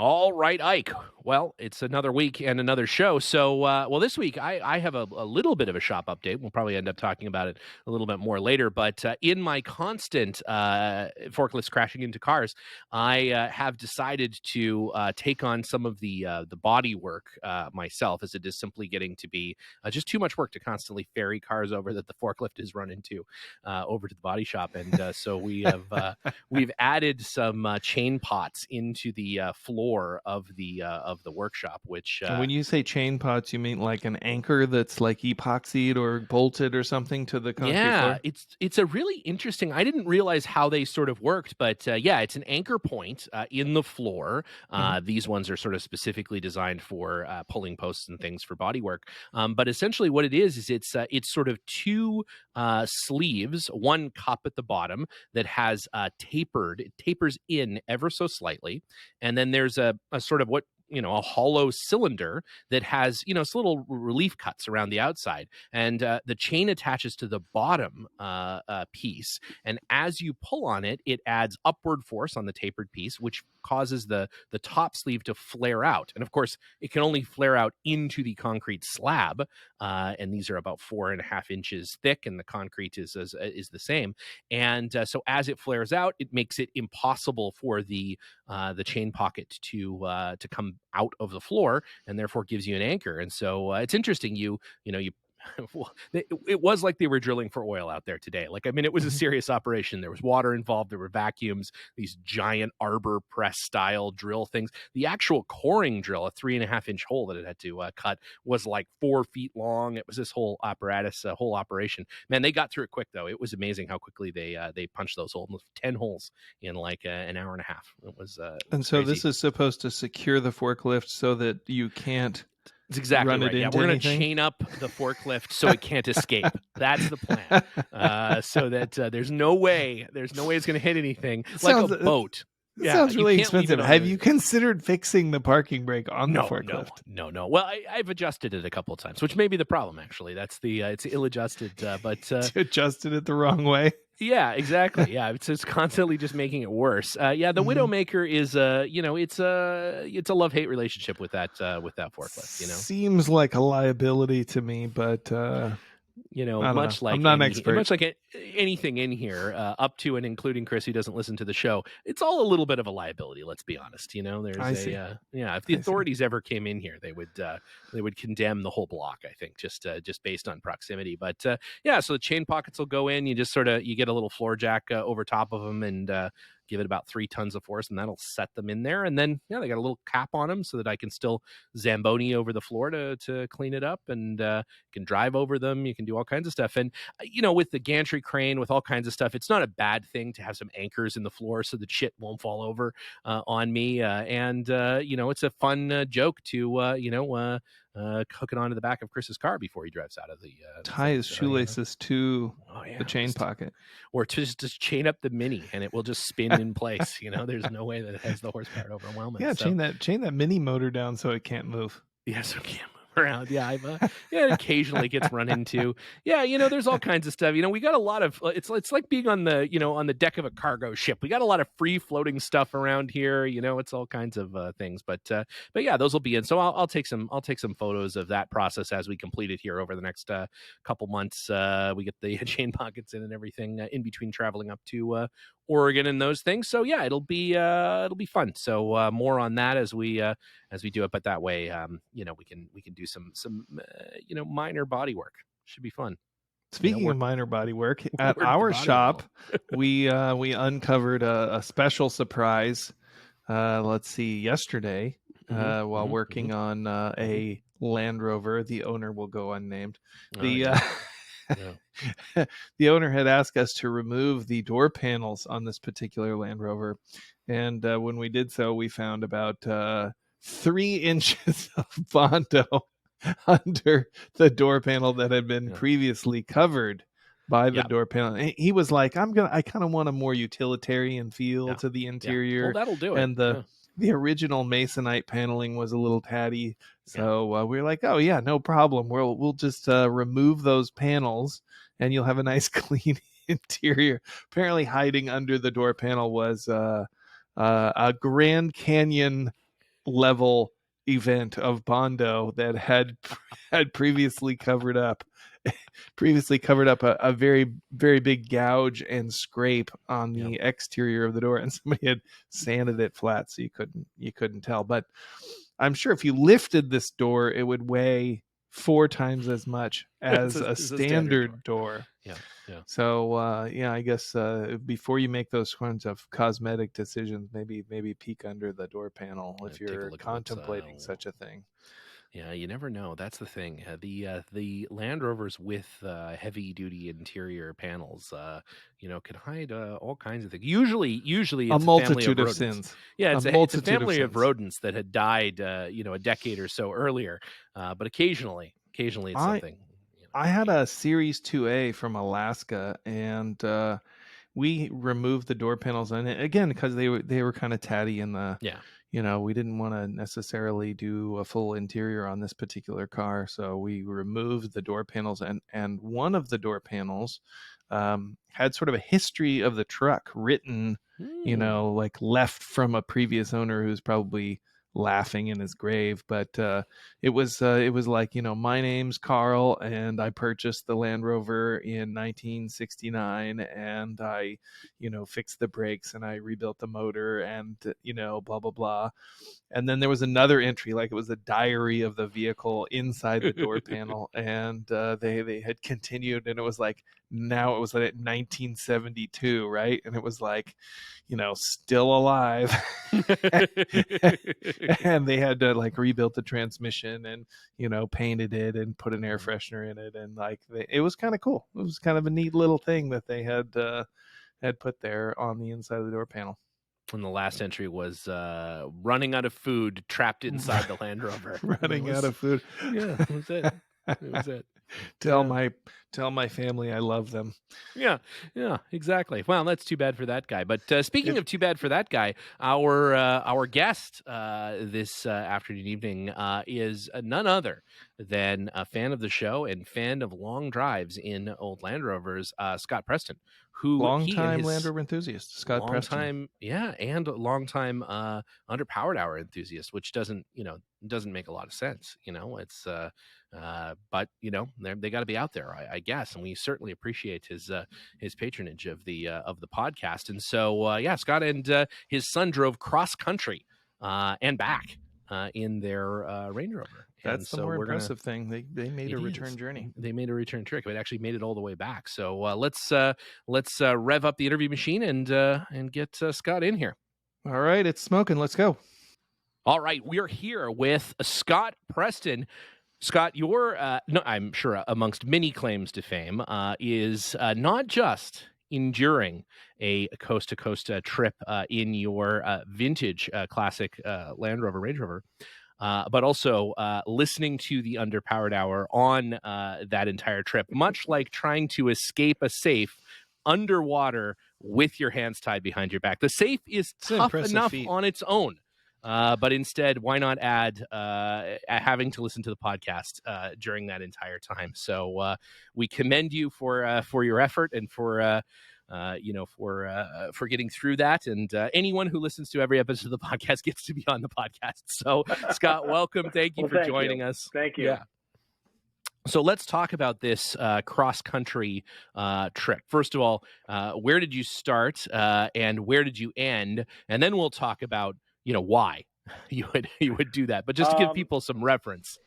All right, Ike. Well, it's another week and another show. So, this week I have a little bit of a shop update. We'll probably end up talking about it a little bit more later. But in my constant forklifts crashing into cars, I have decided to take on some of the body work myself, as it is simply getting to be just too much work to constantly ferry cars over that the forklift is run into over to the body shop. And so we've added some chain pots into the floor of the workshop, which And when you say chain pots, you mean like an anchor that's like epoxied or bolted or something to the concrete yeah, floor? it's a really interesting. I didn't realize how they sort of worked, but yeah, it's an anchor point in the floor. Mhm. These ones are sort of specifically designed for pulling posts and things for bodywork. But essentially, what it is it's sort of two sleeves, one cup at the bottom that has it tapers in ever so slightly, and then there's a sort of what a hollow cylinder that has some little relief cuts around the outside, and the chain attaches to the bottom piece, and as you pull on it, it adds upward force on the tapered piece, which causes the top sleeve to flare out. And of course, it can only flare out into the concrete slab, and these are about 4.5 inches thick, and the concrete is the same. And so as it flares out, it makes it impossible for the chain pocket to come out of the floor, and therefore gives you an anchor. And so it's interesting. You well, it was like they were drilling for oil out there today. Like, I mean, it was a Mhm. serious operation. There was water involved. There were vacuums, these giant arbor press style drill things. The actual coring drill, a 3.5 inch hole that it had to cut, was like 4 feet long. It was this whole apparatus, whole operation. Man, they got through it quick though. It was amazing how quickly they punched those holes, 10 holes in like an hour and a half. It And was so crazy. this is supposed to secure the forklift so that you can't That's exactly run it right. Yeah, into we're gonna anything? chain up the forklift so it can't escape. That's the plan. So that there's no way it's gonna hit anything like a Sounds boat. it Yeah, sounds you really can't leave it expensive. on Have you the. considered fixing the parking brake on the No, no, forklift? no, no. Well, I've adjusted it a couple of times, which may be the problem. Actually, that's it's ill-adjusted. But Adjusted it the wrong way? yeah, exactly. Yeah, it's constantly just making it worse. Yeah, the Mhm. Widowmaker is it's a love-hate relationship with that forklift. Seems like a liability to me, but I don't know. Much I'm like not an expert. anything in here, up to and including Chris, who doesn't listen to the show, it's all a little bit of a liability. Let's be honest. There's I see. yeah. If the I see. authorities ever came in here, they would condemn the whole block. I think just based on proximity. But yeah, so the chain pockets will go in. You just you get a little floor jack over top of them, and give it about 3 tons of force, and that'll set them in there. And then yeah, they got a little cap on them so that I can still Zamboni over the floor to clean it up, and can drive over them. You can do all kinds of stuff. And, with the gantry crane, with all kinds of stuff, it's not a bad thing to have some anchors in the floor so that shit won't fall over on me. And it's a fun joke to, hook it onto the back of Chris's car before he drives out of the Tie thing. his So, shoelaces to oh, yeah. the chain pocket. Or just chain up the Mini and it will just spin in place. There's no way that it has the horsepower to overwhelm it. Yeah, So, chain that mini motor down so it can't move. yeah, so can't move around. Yeah, yeah, it occasionally gets run into. Yeah, there's all kinds of stuff. We got a lot of. It's like being on the deck of a cargo ship. We got a lot of free floating stuff around here. It's all kinds of things. But yeah, those will be in. So I'll take some photos of that process as we complete it here over the next couple months. We get the chain pockets in and everything in between traveling up to Oregon and those things. So yeah, it'll be fun. So more on that as we do it. But that way, we can do some minor body work. Should be fun. Speaking of Work minor body work, at work the our body a shop, little. we uncovered a special surprise. Let's see, yesterday, while working on a Land Rover, the owner will go unnamed. Oh The yeah. Yeah. the owner had asked us to remove the door panels on this particular Land Rover, and when we did so, we found about 3 inches of bondo under the door panel that had been previously covered by the door panel. And he was like, I kind of want a more utilitarian feel to the interior. Well, that'll do it. And the original masonite paneling was a little tatty. So we were like, oh yeah, no problem. We'll just remove those panels and you'll have a nice clean interior. Apparently hiding under the door panel was a Grand Canyon level event of bondo that had previously covered up a very, very big gouge and scrape on the exterior of the door, and somebody had sanded it flat so you couldn't tell. But I'm sure if you lifted this door, it would weigh 4 times as much as a standard door. Yeah. So I guess before you make those kinds of cosmetic decisions, maybe peek under the door panel if you're contemplating such a thing. Yeah, you never know. That's the thing. The Land Rovers with heavy duty interior panels, can hide all kinds of things. Usually it's a multitude of rodents. Sins. Yeah, it's a family of rodents that had died, a decade or so earlier. But occasionally it's something. I had a Series 2A from Alaska, and we removed the door panels on it again because they were kind of tatty in the we didn't want to necessarily do a full interior on this particular car, so we removed the door panels, and one of the door panels had sort of a history of the truck written, like left from a previous owner who's probably laughing in his grave, but it was like, my name's Carl, and I purchased the Land Rover in 1969, and I fixed the brakes, and I rebuilt the motor, and blah blah blah. And then there was another entry, like it was a diary of the vehicle inside the door panel, and they had continued, and it was like, now it was like 1972, right? And it was like, still alive. And they had to like rebuild the transmission and painted it and put an air freshener in it, and like it was kind of cool. It was kind of a neat little thing that they had put there on the inside of the door panel. And the last entry was running out of food, trapped inside the Land Rover. Running out of food. Yeah, that was it. It was it. Tell my family I love them. Yeah, exactly. Well, that's too bad for that guy. But speaking of too bad for that guy, our guest this afternoon evening is none other than a fan of the show and fan of long drives in old Land Rovers, Scott Preston, who long-time Land Rover enthusiast, Scott Preston. And long-time Underpowered Hour enthusiast, which doesn't make a lot of sense. It's but they got to be out there, I guess, and we certainly appreciate his patronage of the podcast. And so Scott and his son drove cross country and back in their Range Rover. That's the more impressive thing. They made a return journey. They made a return trip. It actually made it all the way back. So let's rev up the interview machine and get Scott in here. All right, it's smoking. Let's go. All right, we are here with Scott Preston. Scott, your I'm sure amongst many claims to fame is not just enduring a coast-to-coast trip in your vintage classic Land Rover Range Rover, but also listening to the Underpowered Hour on that entire trip, much like trying to escape a safe underwater with your hands tied behind your back. The safe is tough enough on its own. But instead, why not add having to listen to the podcast during that entire time? So we commend you for your effort and for getting through that. And anyone who listens to every episode of the podcast gets to be on the podcast. So Scott, welcome. Thank you for joining us. Thank you. Yeah. So let's talk about this cross-country trip. First of all, where did you start and where did you end? And then we'll talk about why you would do that, but just to give people some reference.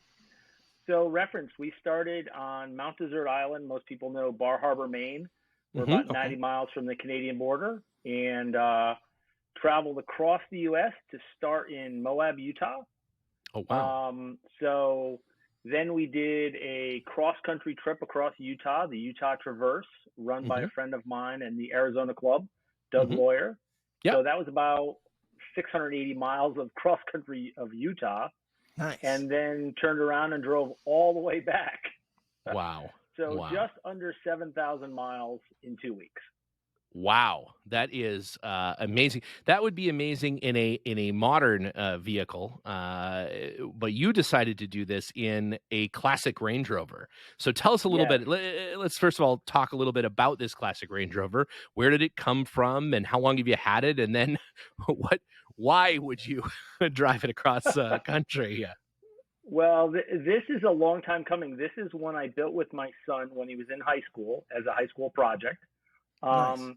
So we started on Mount Desert Island. Most people know Bar Harbor, Maine. We're about 90 miles from the Canadian border, and traveled across the U.S. to start in Moab, Utah. Oh, wow. So then we did a cross-country trip across Utah, the Utah Traverse, run by a friend of mine and the Arizona Club, Doug Lawyer. Yep. So that was about 680 miles of cross country of Utah. Nice. And then turned around and drove all the way back. Wow. So just under 7,000 miles in 2 weeks. Wow, that is amazing. That would be amazing in a modern vehicle, but you decided to do this in a classic Range Rover. So tell us a little bit. Let's first of all talk a little bit about this classic Range Rover. Where did it come from, and how long have you had it? And then why would you drive it across country? Yeah. Well, this is a long time coming. This is one I built with my son when he was in high school as a high school project. Nice.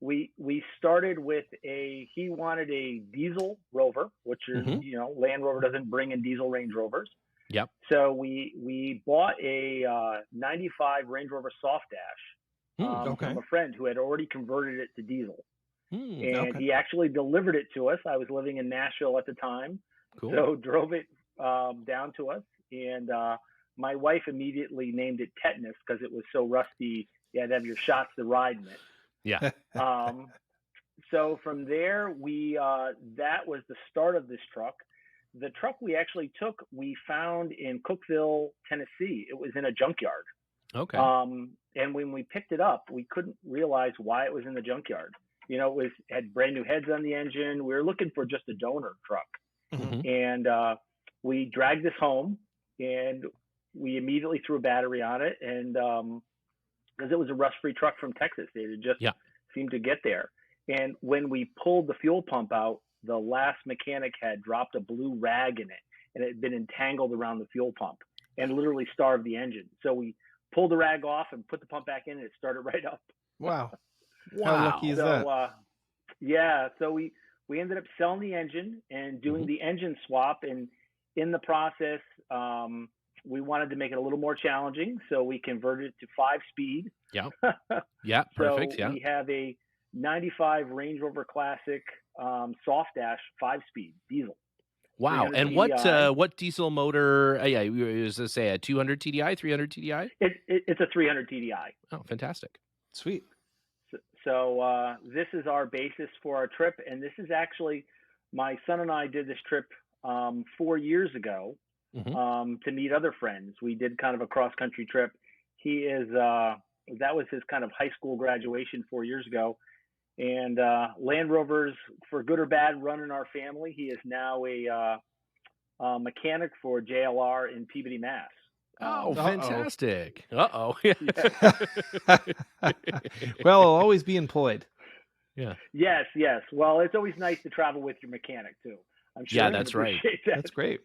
We started with he wanted a diesel Rover, which is, Land Rover doesn't bring in diesel Range Rovers. Yep. So we bought a 95 Range Rover Soft Dash from a friend who had already converted it to diesel. And he actually delivered it to us. I was living in Nashville at the time. Cool. So drove it down to us. And my wife immediately named it Tetanus because it was so rusty. You had to have your shots to ride in it. Yeah. So from there, that was the start of this truck. The truck we found in Cookeville, Tennessee. It was in a junkyard. Okay. And when we picked it up, we couldn't realize why it was in the junkyard. It had brand new heads on the engine. We were looking for just a donor truck. And we dragged this home, and we immediately threw a battery on it. And because it was a rust-free truck from Texas, it had just seemed to get there. And when we pulled the fuel pump out, the last mechanic had dropped a blue rag in it, and it had been entangled around the fuel pump and literally starved the engine. So we pulled the rag off and put the pump back in, and it started right up. Wow. How lucky is that? So we ended up selling the engine and doing the engine swap. And in the process, we wanted to make it a little more challenging. So we converted it to 5-speed. Yeah. Yeah. Perfect. So we have a 95 Range Rover Classic Soft Dash 5-speed diesel. Wow. And what diesel motor? Was to say a 200 TDI, 300 TDI? It's a 300 TDI. Oh, fantastic. Sweet. So this is our basis for our trip. And this is actually, my son and I did this trip 4 years ago to meet other friends. We did kind of a cross-country trip. That was his kind of high school graduation 4 years ago. And Land Rovers, for good or bad, run in our family. He is now a mechanic for JLR in Peabody, Mass. Fantastic. Well, I'll always be employed. Yeah. Yes. Well, it's always nice to travel with your mechanic, too. I'm sure. Yeah, that's right. That's great.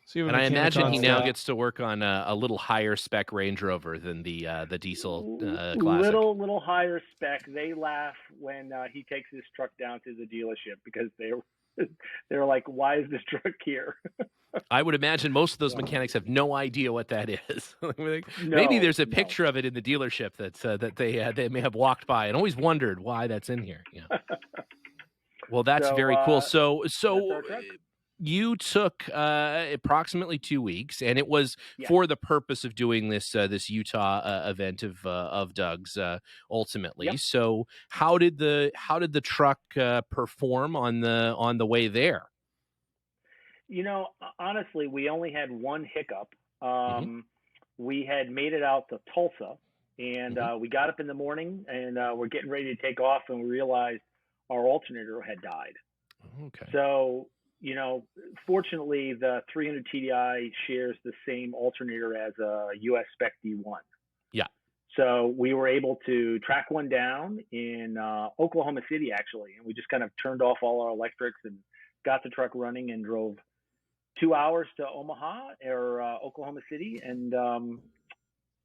So and I imagine he now gets to work on a little higher spec Range Rover than the diesel Classic. Little higher spec. They laugh when he takes his truck down to the dealership because they're like, "Why is this truck here?" I would imagine most of those mechanics have no idea what that is. Maybe there's a picture of it in the dealership that they may have walked by and always wondered why that's in here. Yeah. Well, that's very cool. So you took approximately 2 weeks, and it was for the purpose of doing this Utah event of Doug's ultimately. Yep. So how did the truck perform on the way there? Honestly, we only had one hiccup. We had made it out to Tulsa, and we got up in the morning, and we're getting ready to take off, and we realized our alternator had died. Okay. So, fortunately, the 300 TDI shares the same alternator as a US Spec D1. Yeah. So we were able to track one down in Oklahoma City, actually, and we just kind of turned off all our electrics and got the truck running and drove 2 hours to Omaha or Oklahoma City. And,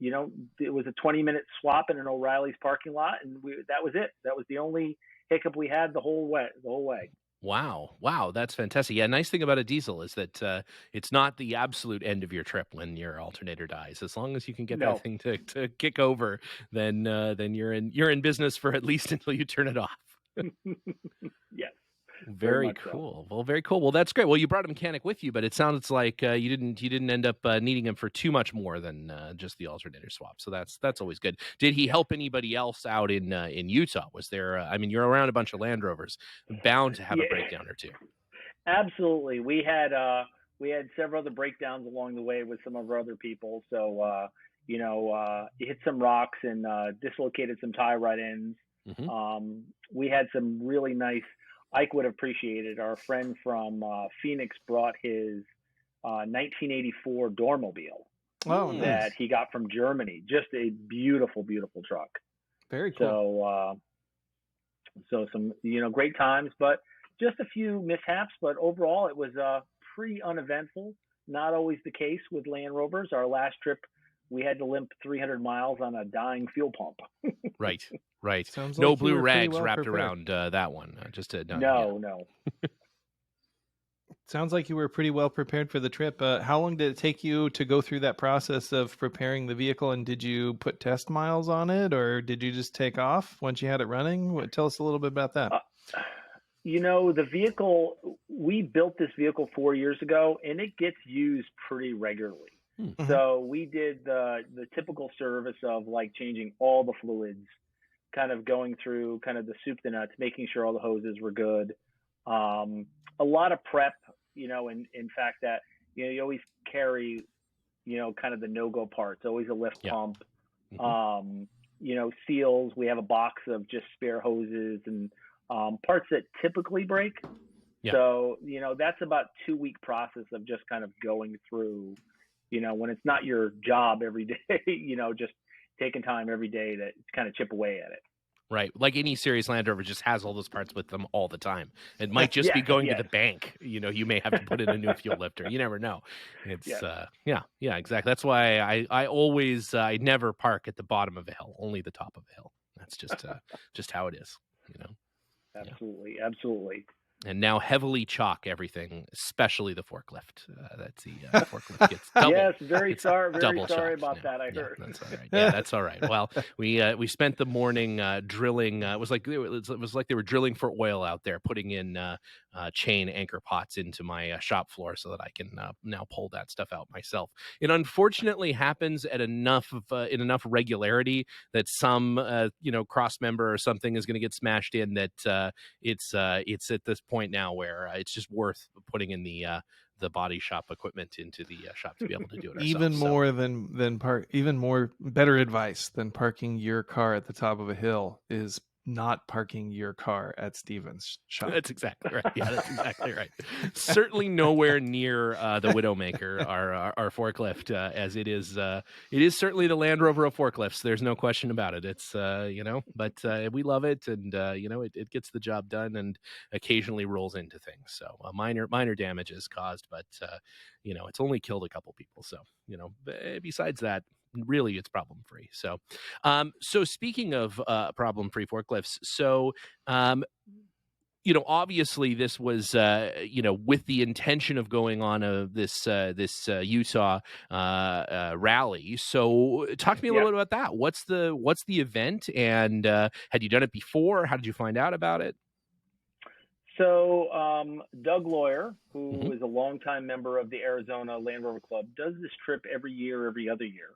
it was a 20-minute swap in an O'Reilly's parking lot, and that was it. That was the only hiccup we had the whole way. Wow, that's fantastic. Yeah, nice thing about a diesel is that it's not the absolute end of your trip when your alternator dies. As long as you can get that thing to kick over, then you're in business for at least until you turn it off. Yes. Very cool. So. Well, very cool. Well, that's great. Well, you brought a mechanic with you, but it sounds like you didn't end up needing him for too much more than just the alternator swap. So that's always good. Did he help anybody else out in Utah? Was there? You're around a bunch of Land Rovers, bound to have a breakdown or two. Absolutely. We had several other breakdowns along the way with some of our other people. So hit some rocks and dislocated some tie rod ends. We had some really nice. Ike would appreciate it. Our friend from Phoenix brought his 1984 Dormobile that he got from Germany. Just a beautiful, beautiful truck. Very cool. So some great times, but just a few mishaps, but overall it was pretty uneventful. Not always the case with Land Rovers. Our last trip, we had to limp 300 miles on a dying fuel pump. Right, right. Sounds No like you blue were pretty rags well wrapped prepared. around that one. Just to No. Sounds like you were pretty well prepared for the trip. How long did it take you to go through that process of preparing the vehicle, and did you put test miles on it, or did you just take off once you had it running? Tell us a little bit about that. The vehicle, we built this vehicle 4 years ago, and it gets used pretty regularly. Mm-hmm. So we did the typical service of like changing all the fluids, kind of going through kind of the soup to nuts, making sure all the hoses were good. A lot of prep, in fact that, you always carry, kind of the no-go parts, always a lift pump, seals. We have a box of just spare hoses and parts that typically break. Yeah. So, that's about 2-week process of just kind of going through, when it's not your job every day, just taking time every day to kind of chip away at it. Right. Like any serious Land Rover just has all those parts with them all the time. It might just be going to the bank. You may have to put in a new fuel lifter. You never know. It's exactly. That's why I always I never park at the bottom of a hill, only the top of a hill. That's just how it is, Absolutely. Yeah. Absolutely. And now heavily chalk everything, especially the forklift. That's the forklift gets double. Yes, very sorry about that. I heard. That's all right. Yeah, that's all right. Well, we spent the morning drilling. It was like they were drilling for oil out there, putting in chain anchor pots into my shop floor so that I can now pull that stuff out myself. It unfortunately happens at in enough regularity that some cross member or something is going to get smashed in. That it's at this point now where it's just worth putting in the body shop equipment into the shop to be able to do it ourselves. Even more better advice than parking your car at the top of a hill is not parking your car at Steven's shop. That's exactly right. Yeah, that's exactly right. Certainly nowhere near the Widowmaker, our forklift, as it is certainly the Land Rover of forklifts. There's no question about it. It's but we love it, and it gets the job done, and occasionally rolls into things. So minor damages caused, but it's only killed a couple people. So besides that, really it's problem free. So speaking of problem free forklifts, so obviously this was with the intention of going on this Utah rally. So talk to me a little bit about that. What's the event, and had you done it before? How did you find out about it? So Doug Lawyer, who is a longtime member of the Arizona Land Rover Club, does this trip every other year.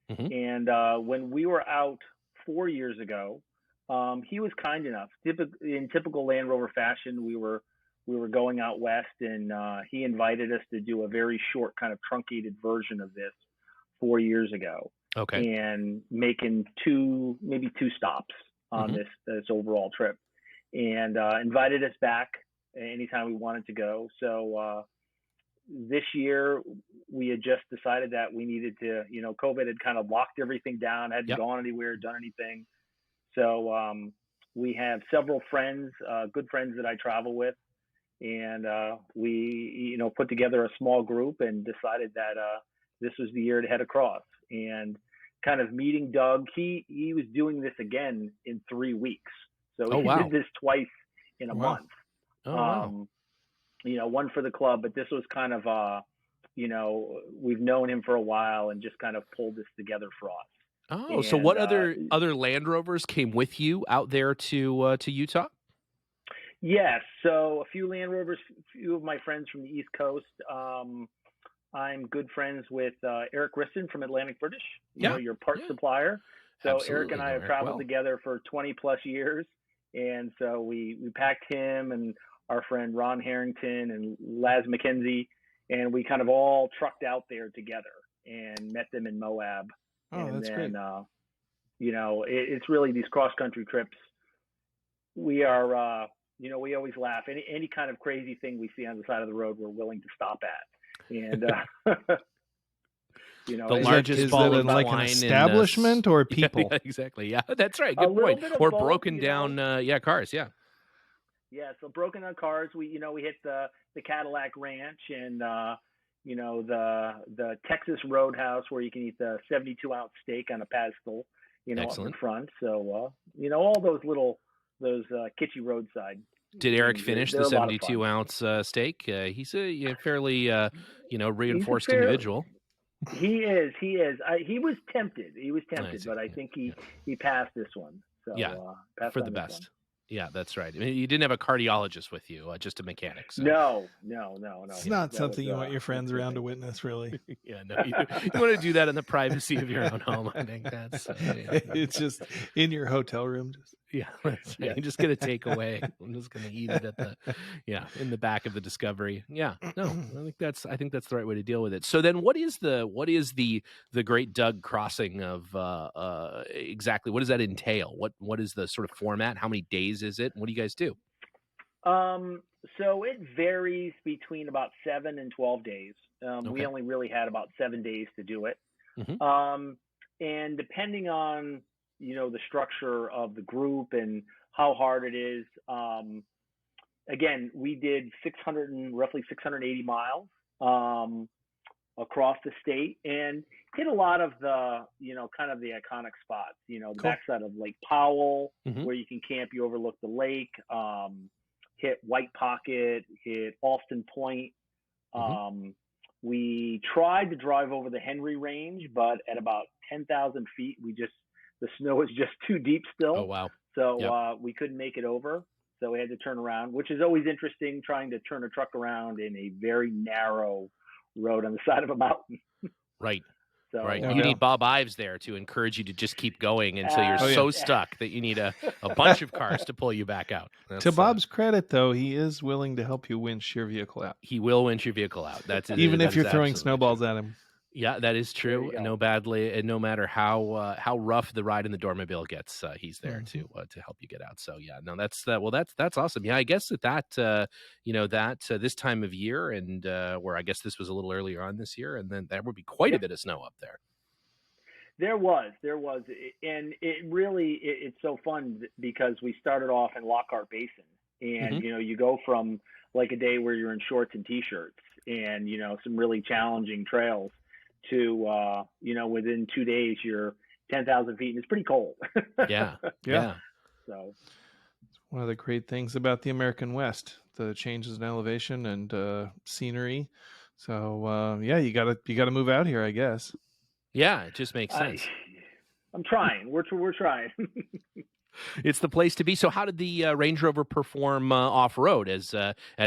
And when we were out 4 years ago, he was kind enough. In typical Land Rover fashion, we were going out west, and he invited us to do a very short, kind of truncated version of this 4 years ago. Okay. And making maybe two stops on this overall trip, and invited us back anytime we wanted to go. So this year we had just decided that we needed to, COVID had kind of locked everything down, hadn't gone anywhere, done anything. So we have several friends, good friends that I travel with, and we, put together a small group and decided that this was the year to head across. And kind of meeting Doug, he was doing this again in 3 weeks. So he did this twice in a month. Oh, wow. One for the club, but this was kind of, we've known him for a while and just kind of pulled this together for us. Oh, and so what other Land Rovers came with you out there to Utah? Yes. So a few Land Rovers, a few of my friends from the East Coast. I'm good friends with Eric Riston from Atlantic British, your part supplier. So absolutely. Eric and I have traveled together for 20 plus years. And so we packed him and our friend Ron Harrington and Laz McKenzie, and we kind of all trucked out there together and met them in Moab. Oh, and that's then, great. It's really these cross-country trips. We are, we always laugh. Any kind of crazy thing we see on the side of the road, we're willing to stop at. And, the largest ball of like wine an establishment or people? Yeah, exactly. Yeah, that's right. Good point. Or broken down, cars. Yeah. So broken down cars. We hit the Cadillac Ranch and the Texas Roadhouse where you can eat the 72-ounce steak on a pedestal, up in Excellent. front. So all those kitschy roadside. Did Eric things, finish they're the a lot of fun. 72-ounce steak? He's a fairly He's a reinforced individual. He is. He was tempted. I But I see. think he passed this one. So Yeah, passed for on the this best. one. Yeah, that's right. I mean, you didn't have a cardiologist with you, just a mechanic. So. No. It's not something you want your friends around to witness, really. Yeah, no, you want to do that in the privacy of your own home. I think that's it's just in your hotel room. Yeah, that's right. You're just gonna take away. I'm just gonna eat it in the back of the Discovery. Yeah, no, I think that's the right way to deal with it. So then, what is the Great Doug crossing of exactly? What does that entail? What is the sort of format? How many days is it? What do you guys do? So it varies between about 7 and 12 days. Okay. We only really had about 7 days to do it. Mm-hmm. And depending on the structure of the group and how hard it is. Again, we did roughly 680 miles across the state and hit a lot of the, kind of the iconic spots, the Cool. backside of Lake Powell, Mm-hmm. where you can camp, you overlook the lake, hit White Pocket, hit Alston Point. Mm-hmm. We tried to drive over the Henry Range, but at about 10,000 feet, the snow is just too deep still. Oh, wow. So Yep. we couldn't make it over. So we had to turn around, which is always interesting, trying to turn a truck around in a very narrow road on the side of a mountain. Right. So, Right. No You doubt. need Bob Ives there to encourage you to just keep going until you're Oh, yeah. so stuck that you need a bunch of cars to pull you back out. To Bob's credit, though, he is willing to help you winch your vehicle out, he will winch your vehicle out. even if you're throwing absolutely snowballs true. at him. Yeah, that is There true. you go. No matter how rough the ride in the Dormobile gets, he's there Mm-hmm. to help you get out. So yeah, no, that's awesome. Yeah, I guess that this time of year and where I guess this was a little earlier on this year, and then there would be quite a bit of snow up there. There was, and it's so fun because we started off in Lockhart Basin, and Mm-hmm. you go from like a day where you're in shorts and t-shirts, and some really challenging trails, to within 2 days you're 10,000 feet, and it's pretty cold. Yeah. So One of the great things about the American West, the changes in elevation and scenery. So you gotta move out here, I guess. Yeah, it just makes sense. I'm trying. We're trying. It's the place to be. So, how did the Range Rover perform off road? As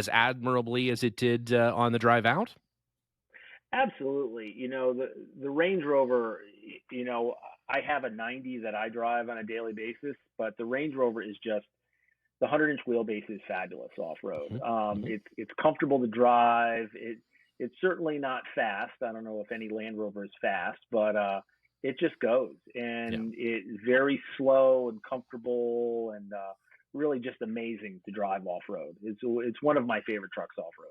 admirably as it did on the drive out? Absolutely. The Range Rover, I have a 90 that I drive on a daily basis, but the Range Rover is just, the 100-inch wheelbase is fabulous off road. Mm-hmm. It's comfortable to drive. It's certainly not fast. I don't know if any Land Rover is fast, but it just goes, and it's very slow and comfortable, and really just amazing to drive off road. It's one of my favorite trucks off road.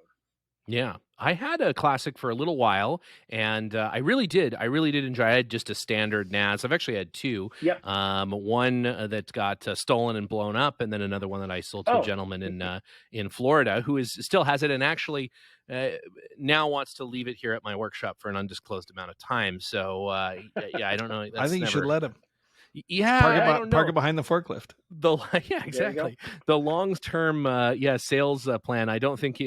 Yeah, I had a Classic for a little while, and I really did enjoy it. I had just a standard NAS. I've actually had two. Yep. One that got stolen and blown up, and then another one that I sold to a gentleman in Florida who still has it, and actually now wants to leave it here at my workshop for an undisclosed amount of time. So I don't know. I think you should let him. Yeah, park it behind the forklift. Exactly. The long-term sales plan, I don't think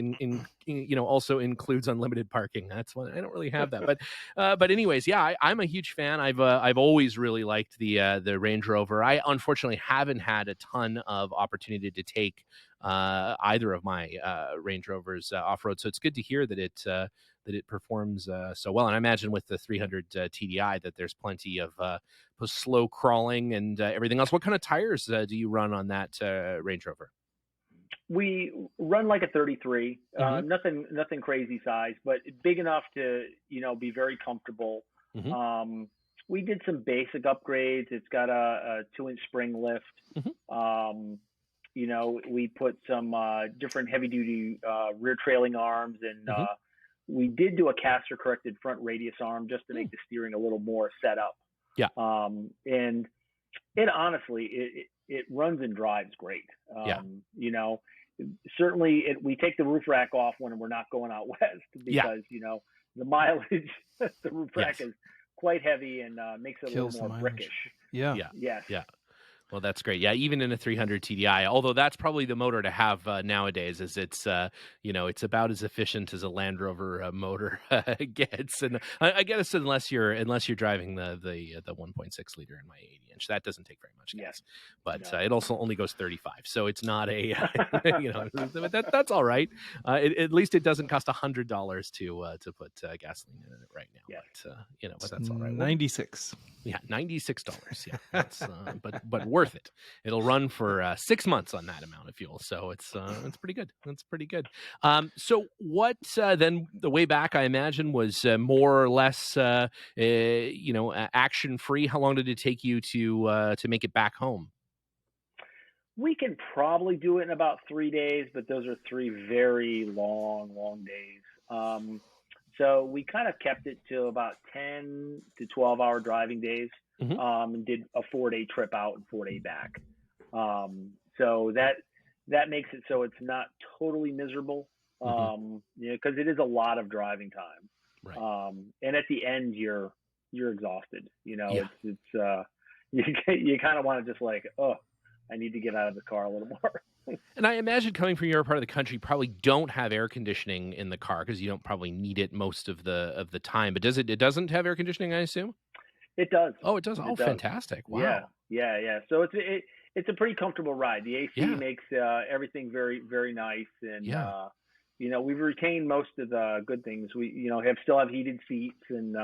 also includes unlimited parking. That's one I don't really have that. But anyways, yeah, I'm a huge fan. I've always really liked the Range Rover. I unfortunately haven't had a ton of opportunity to take either of my Range Rovers off road, so it's good to hear that it performs so well. And I imagine with the 300 TDI that there's plenty of slow crawling and everything else. What kind of tires do you run on that Range Rover? We run like a 33, Mm-hmm. nothing crazy size, but big enough to be very comfortable. Mm-hmm. We did some basic upgrades. It's got a 2-inch spring lift. Mm-hmm. We put some different heavy duty rear trailing arms, and Mm-hmm. we did do a caster corrected front radius arm just to make the steering a little more set up. Yeah. And it honestly, it runs and drives great. certainly we take the roof rack off when we're not going out west because the mileage, the roof rack is quite heavy and makes it Kills a little more brickish. Yeah. Yes. Yeah. Well, that's great. Yeah, even in a 300 TDI, although that's probably the motor to have nowadays, is it's it's about as efficient as a Land Rover motor gets. And I guess unless you're driving the 1.6 liter in my 80-inch, that doesn't take very much gas. But it also only goes 35, so it's not a that's all right. At least it doesn't cost $100 to put gasoline in it right now. Yes. But that's all right. $96. Yeah, $96. Yeah, that's, but worth it. It'll run for 6 months on that amount of fuel, so it's pretty good. That's pretty good. So what then? The way back, I imagine, was more or less action free. How long did it take you to make it back home? We can probably do it in about 3 days, but those are 3 very long days. So we kind of kept it to about 10 to 12-hour driving days, and did a 4-day trip out and 4-day back. So that makes it so it's not totally miserable, because it is a lot of driving time. Right. And at the end, you're exhausted. It's you kind of want to just I need to get out of the car a little more. And I imagine coming from your part of the country, probably don't have air conditioning in the car because you don't probably need it most of the time. But it doesn't have air conditioning, I assume? It does. Oh, it does. Oh, fantastic! Wow. Yeah. So it's a pretty comfortable ride. The AC makes everything very, very nice, and we've retained most of the good things. We still have heated seats, and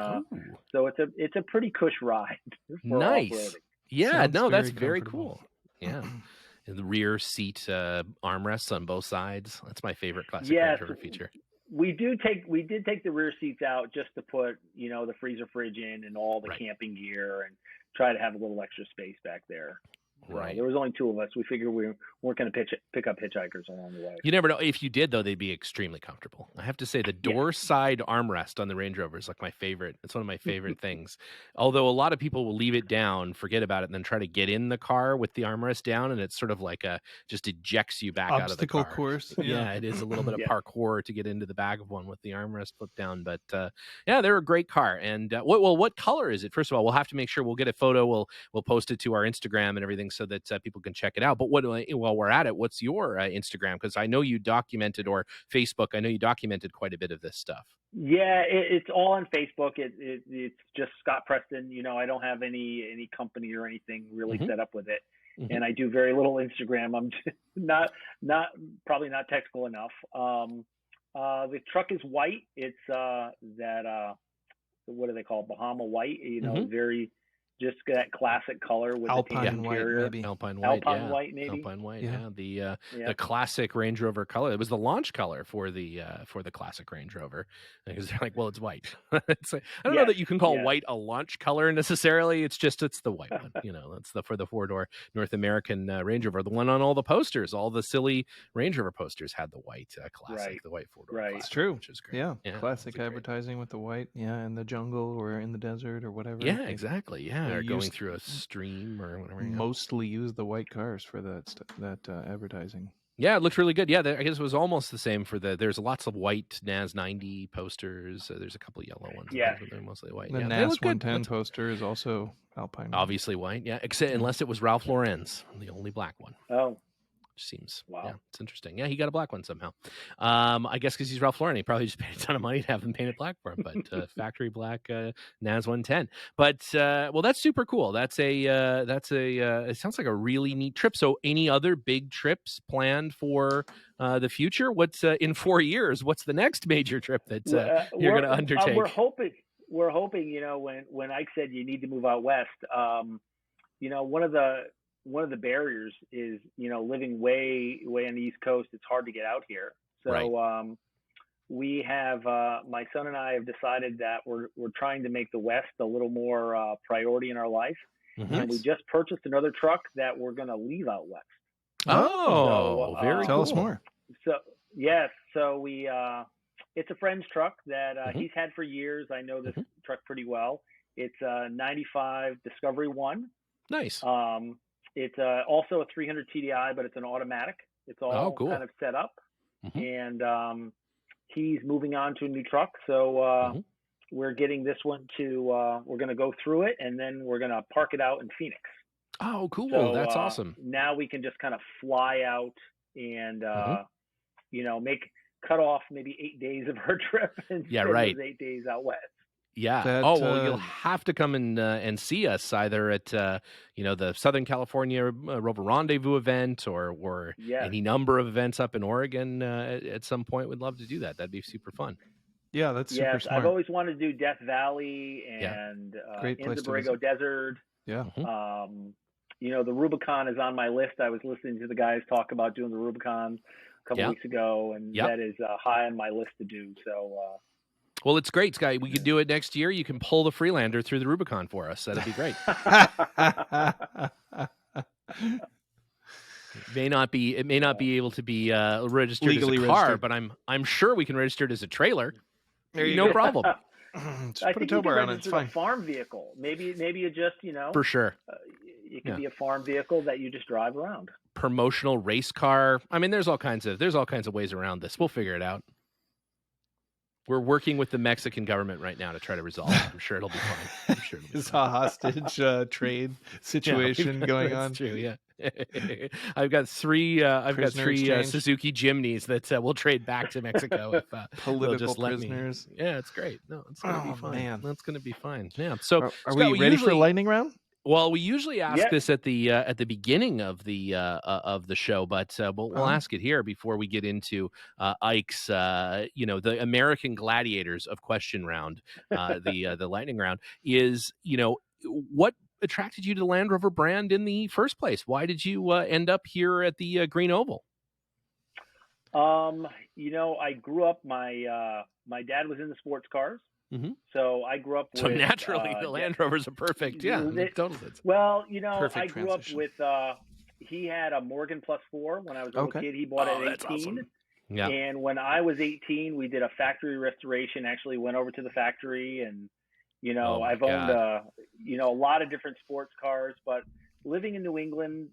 so it's a pretty cush ride. Nice. Off-roading. Yeah. Sounds That's very very comfortable. cool. Yeah. And the rear seat armrests on both sides. That's my favorite Classic Range Rover feature. We did take the rear seats out just to put, the freezer fridge in and all the camping gear and try to have a little extra space back there. Right. There was only 2 of us. We figured we weren't going to pick up hitchhikers along the way. You never know. If you did, though, they'd be extremely comfortable. I have to say the door side armrest on the Range Rover is like my favorite. It's one of my favorite things. Although a lot of people will leave it down, forget about it, and then try to get in the car with the armrest down, and it's sort of like just ejects you back out of the car. Obstacle course. Yeah, it is a little bit of parkour to get into the back of one with the armrest flipped down. But they're a great car. And what color is it? First of all, we'll have to make sure we'll get a photo. We'll post it to our Instagram and everything so that people can check it out. But while we're at it, what's your Instagram? Because I know you documented, or Facebook, I know you documented quite a bit of this stuff. Yeah, it's all on Facebook. It's just Scott Preston. I don't have any company or anything really set up with it. And I do very little Instagram. I'm just probably not technical enough. The truck is white. It's what do they call it? Bahama white, very just that classic color with Alpine the white, maybe. Alpine white, yeah. The classic Range Rover color. It was the launch color for the classic Range Rover, because they're like, well, it's white. It's like, I don't know that you can call white a launch color necessarily. It's the white one. That's for the 4-door North American Range Rover. The one on all the posters, all the silly Range Rover posters had the white classic, the white 4-door. Right, classic, it's true. Which is great. Yeah, classic advertising with the white. Yeah, in the jungle or in the desert or whatever. Yeah, exactly. Yeah. Or going through a stream or whatever. Mostly use the white cars for that advertising. Yeah, it looked really good. Yeah, I guess it was almost the same for there's lots of white NAS 90 posters. There's a couple of yellow ones. Yeah. But they're mostly white. The NAS 110 poster is also Alpine. Obviously white. Yeah, unless it was Ralph Lauren's, the only black one. Oh. Which seems, wow. It's interesting. Yeah, he got a black one somehow. I guess because he's Ralph Lauren, he probably just paid a ton of money to have them painted black for him. But factory black NAS 110. But that's super cool. It sounds like a really neat trip. So, any other big trips planned for the future? What's in 4 years? What's the next major trip that you're going to undertake? We're hoping. When Ike said you need to move out west, one of the barriers is, living way on the East Coast. It's hard to get out here. So we have, my son and I have decided that we're trying to make the West a little more priority in our life. Mm-hmm. And we just purchased another truck that we're going to leave out west. Oh, very Tell cool. us more. So, yes. So we, it's a friend's truck that he's had for years. I know this truck pretty well. It's a 95 Discovery One. Nice. It's also a 300 TDI, but it's an automatic. It's all cool. kind of set up, Mm-hmm. and he's moving on to a new truck. So we're getting this one to. We're going to go through it, and then we're going to park it out in Phoenix. Oh, cool. So That's awesome. now we can just kind of fly out and cut off maybe 8 days of our trip and spend those 8 days out west. Yeah. You'll have to come and see us either at the Southern California Rover Rendezvous event or any number of events up in Oregon at some point. We'd love to do that. That'd be super fun. Yeah, that's super smart. I've always wanted to do Death Valley and in the Borrego Desert. Yeah. The Rubicon is on my list. I was listening to the guys talk about doing the Rubicon a couple weeks ago, and that is high on my list to do. So. Well, it's great, Sky. We could do it next year. You can pull the Freelander through the Rubicon for us. That'd be great. It may not be able to be registered legally as a car, but I'm sure we can register it as a trailer. No problem. I think you can register a farm vehicle. Maybe you just for sure. It could be a farm vehicle that you just drive around. Promotional race car. I mean, there's all kinds of ways around this. We'll figure it out. We're working with the Mexican government right now to try to resolve it. I'm sure it'll be fine. It's a hostage trade situation going on. That's true. Yeah, I've got three Suzuki Jimneys that we'll trade back to Mexico if political just prisoners. Yeah, it's great. No, it's gonna be fine. Man. That's gonna be fine. Yeah. So are Scott, we ready for lightning round? Well, we usually ask this at the beginning of the show, but we'll ask it here before we get into Ike's the American Gladiators of question round, the lightning round is what attracted you to the Land Rover brand in the first place? Why did you end up here at the Green Oval? I grew up. My dad was into sports cars. Mm-hmm. So I grew up with... So naturally, the Land Rovers are perfect. Yeah, totally. Well, I grew up with... he had a Morgan Plus 4 when I was a little kid. He bought it at 18. Awesome. Yeah. And when I was 18, we did a factory restoration, actually went over to the factory. And, I've owned, a lot of different sports cars. But living in New England,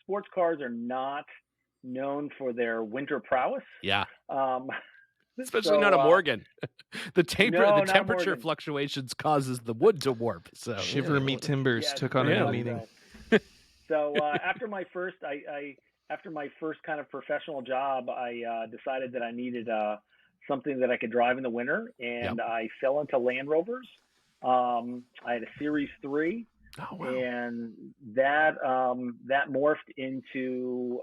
sports cars are not known for their winter prowess. Yeah. Especially not a Morgan. The temperature fluctuations causes the wood to warp. So Shiver Me Timbers took on a new meaning. So after my first kind of professional job, I decided that I needed something that I could drive in the winter, and I fell into Land Rovers. I had a Series 3, and that morphed into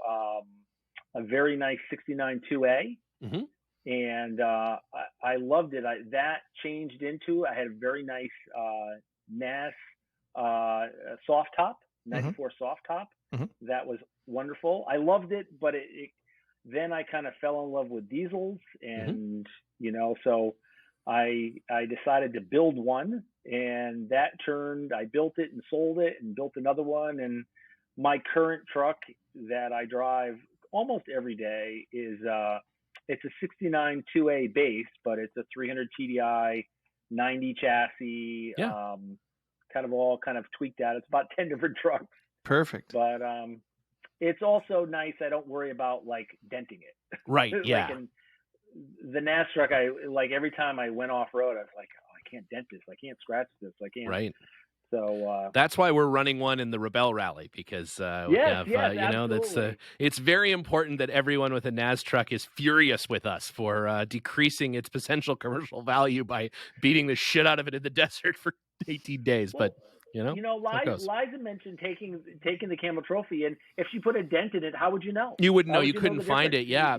a very nice 69 2A. Mm-hmm. And I loved it. That changed into, I had a very nice NAS soft top, 94 soft top. Mm-hmm. That was wonderful. I loved it, but then I kind of fell in love with diesels, and so I decided to build one, and I built it and sold it and built another one. And my current truck that I drive almost every day is it's a 69 2A base, but it's a 300 TDI 90 chassis, kind of tweaked out. It's about 10 different trucks. Perfect. But it's also nice. I don't worry about denting it. Right. Yeah. The NAS truck, every time I went off road, I was like, oh, I can't dent this. I can't scratch this. I can't. Right. So that's why we're running one in the Rebel Rally, because it's very important that everyone with a NAS truck is furious with us for decreasing its potential commercial value by beating the shit out of it in the desert for 18 days. Well, but Liza mentioned taking the Camel Trophy, and if she put a dent in it, how would you know? You wouldn't know. You couldn't find it. Yeah.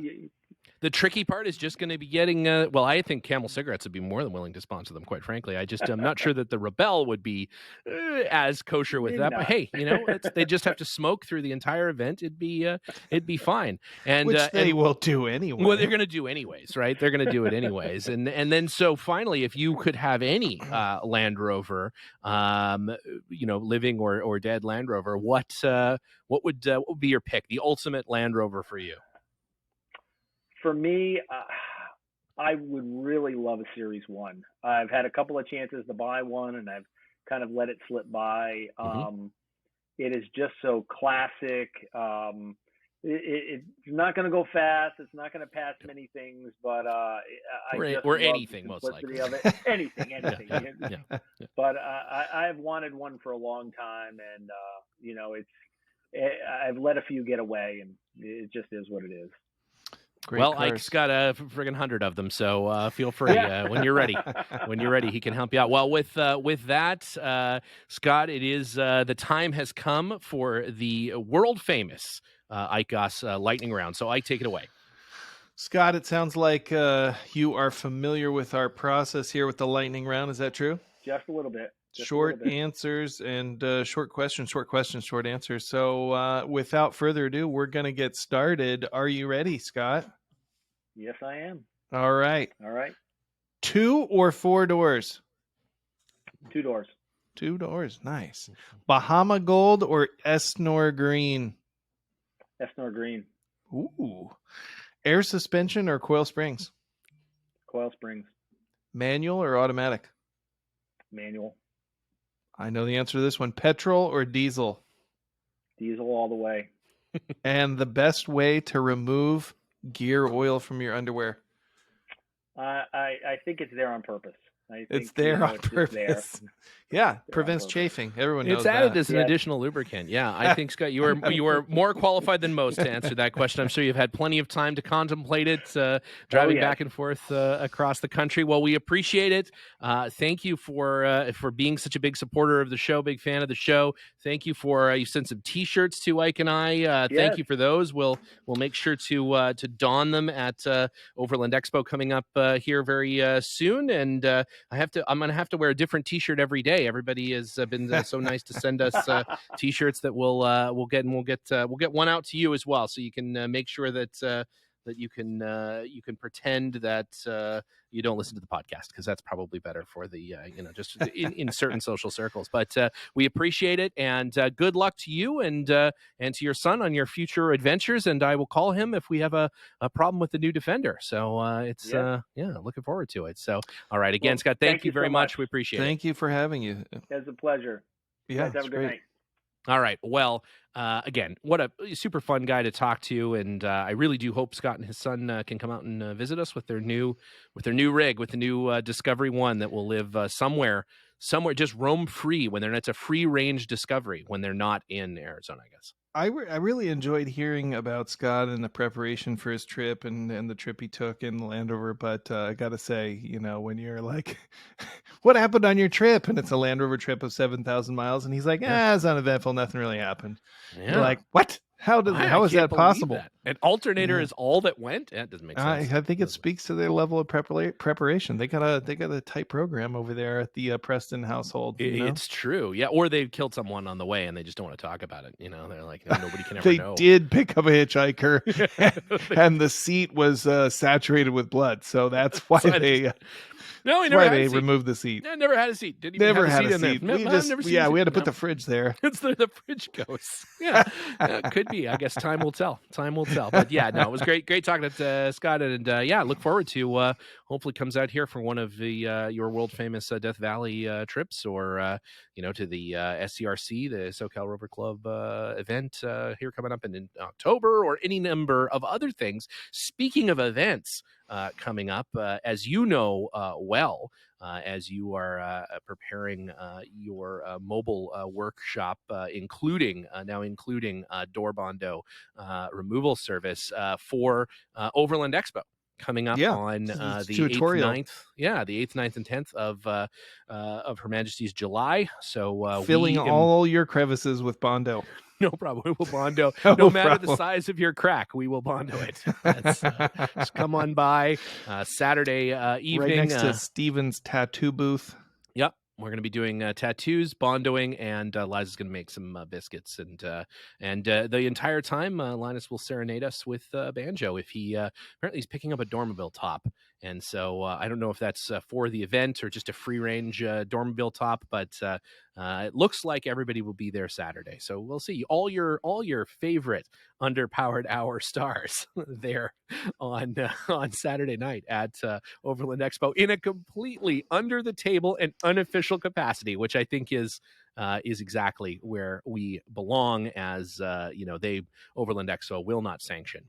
The tricky part is just going to be getting, I think Camel Cigarettes would be more than willing to sponsor them, quite frankly. I'm not sure that the Rebel would be as kosher with that. But hey, they just have to smoke through the entire event. It'd be fine. And which they will do anyway. Well, they're going to do anyways, right? They're going to do it anyways. And then so finally, if you could have any Land Rover, living or dead Land Rover, what would be your pick? The ultimate Land Rover for you? For me, I would really love a Series 1. I've had a couple of chances to buy one, and I've kind of let it slip by. It is just so classic. It's not going to go fast. It's not going to pass many things, but I just or love anything, the most simplicity likely. of it. Anything. Yeah. But I've wanted one for a long time, and I've let a few get away, and it just is what it is. Great well, cars. Ike's got a friggin' 100 of them, so feel free when you're ready. When you're ready, he can help you out. Well, with that, Scott, it is the time has come for the world famous Ike Goss lightning round. So, Ike, take it away. Scott, it sounds like you are familiar with our process here with the lightning round. Is that true? Just a little bit. Short answers and short questions, short answers. So without further ado, we're going to get started. Are you ready, Scott? Yes, I am. All right. 2 or 4 doors? 2 doors. 2 doors. Nice. Bahama Gold or Esnor Green? Esnor Green. Ooh. Air suspension or coil springs? Coil springs. Manual or automatic? Manual. I know the answer to this one. Petrol or diesel? Diesel all the way. And the best way to remove gear oil from your underwear? I think it's there on purpose. It's there on purpose. Yeah, prevents chafing. Everyone knows that. It's added as an additional lubricant. Yeah, I think, Scott, you are more qualified than most to answer that question. I'm sure you've had plenty of time to contemplate it, driving back and forth across the country. Well, we appreciate it. Thank you for being such a big supporter of the show, big fan of the show. Thank you for you sent some T-shirts to Ike and I. Thank you for those. We'll make sure to don them at Overland Expo coming up here very soon, and I'm going to have to wear a different T-shirt every day. Everybody has been so nice to send us T-shirts that we'll get one out to you as well, so you can make sure that you can pretend that you don't listen to the podcast, because that's probably better for the just in certain social circles. But we appreciate it, and good luck to you and to your son on your future adventures. And I will call him if we have a problem with the new Defender. So it's looking forward to it. So all right, again, Scott, thank you very much. We appreciate it. Thank you for having you. It's a pleasure. Yeah, have a good night. All right. Well, again, what a super fun guy to talk to, and I really do hope Scott and his son can come out and visit us with their new rig, with the new Discovery One that will live somewhere, just roam free when it's a free range Discovery when they're not in Arizona, I guess. I really enjoyed hearing about Scott and the preparation for his trip and the trip he took in the Land Rover. But I got to say, when you're like, what happened on your trip? And it's a Land Rover trip of 7,000 miles. And he's like, it's uneventful. Nothing really happened. Yeah. You're like, what? How is that possible? That. An alternator is all that went? That doesn't make sense. I think it speaks to their level of preparation. They got a tight program over there at the Preston household. It's true. Yeah. Or they killed someone on the way and they just don't want to talk about it. They're like, nobody can ever know. They did pick up a hitchhiker and the seat was saturated with blood. So that's why they... No, he never had a seat. Removed the seat. I never had a seat. Didn't even never have had a seat. We had to put the fridge there. It's the fridge goes. Yeah, could be. I guess time will tell. But yeah, no, it was great talking to Scott, and look forward to hopefully comes out here for one of the your world famous Death Valley trips, or to the SCRC, the SoCal Rover Club event here coming up in October, or any number of other things. Speaking of events coming up, as you know as you are preparing your mobile workshop, including door bondo removal service for Overland Expo coming up on the 8th, 9th. Yeah, the 8th, 9th, and 10th of Her Majesty's July. So filling all your crevices with bondo. No problem. We will bondo. No matter the size of your crack, we will bondo it. Just come on by Saturday evening. Right next to Steven's tattoo booth. Yep. We're going to be doing tattoos, bondoing, and Liza's going to make some biscuits. And the entire time, Linus will serenade us with banjo. If apparently he's picking up a Dormobile top. And so I don't know if that's for the event or just a free range Dormobile top, but it looks like everybody will be there Saturday. So we'll see all your favorite Underpowered Hour stars there on Saturday night at Overland Expo in a completely under the table and unofficial capacity, which I think is is exactly where we belong, as they Overland Expo will not sanction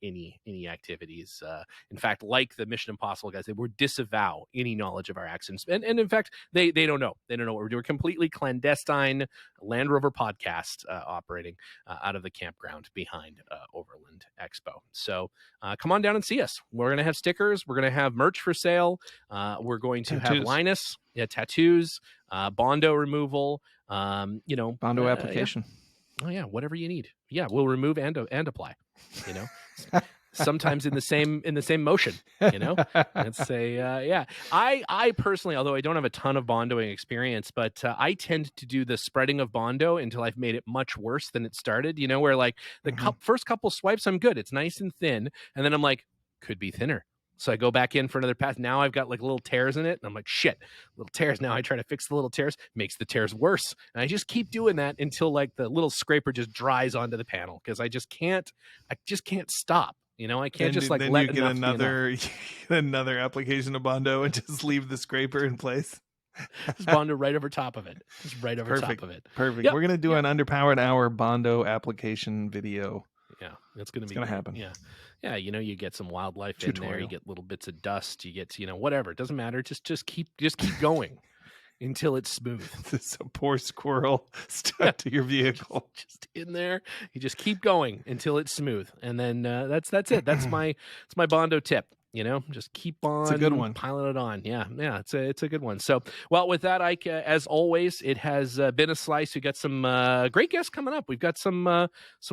any activities. In fact, like the Mission Impossible guys, they would disavow any knowledge of our actions. And in fact, they don't know. They don't know what we're doing. We're completely clandestine Land Rover podcast operating out of the campground behind Overland Expo. So come on down and see us. We're going to have stickers. We're going to have merch for sale. We're going to have Linus, tattoos, bondo removal, bondo application. Yeah. Oh yeah, whatever you need. Yeah, we'll remove and apply. Sometimes in the same motion. Let's say I personally, although I don't have a ton of bondoing experience, but I tend to do the spreading of bondo until I've made it much worse than it started. Where like the first couple swipes I'm good, it's nice and thin, and then I'm like, could be thinner. So I go back in for another pass. Now I've got like little tears in it. And I'm like, shit, little tears. Now I try to fix the little tears, makes the tears worse. And I just keep doing that until like the little scraper just dries onto the panel, because I just can't stop. I can't just like let you get another application of bondo and just leave the scraper in place. Just bondo right over top of it. Just right over top of it. Perfect. Yep. We're going to do an Underpowered Hour bondo application video. Yeah, it's going to happen. Yeah. Yeah, you get some wildlife in there, you get little bits of dust, you get, whatever. It doesn't matter. Just keep going until it's smooth. It's a poor squirrel stuck to your vehicle. Just in there. You just keep going until it's smooth. And then that's it. That's my bondo tip. Just keep on. It's a good one. Piling it on. Yeah, it's a good one. So, well, with that, Ike, as always, it has been a slice. We got some great guests coming up. We've got some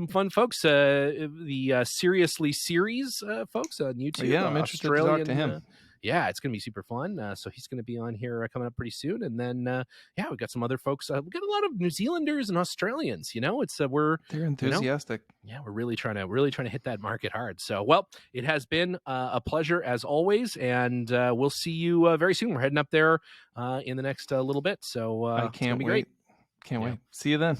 fun folks. The Seriously series folks on YouTube. Yeah, I'm interested to talk to him. Yeah, it's going to be super fun. So he's going to be on here coming up pretty soon. And then, we've got some other folks. We've got a lot of New Zealanders and Australians. They're enthusiastic. Yeah, we're really trying to hit that market hard. So, well, it has been a pleasure as always, and we'll see you very soon. We're heading up there in the next little bit. So I can't wait. Can't wait. See you then.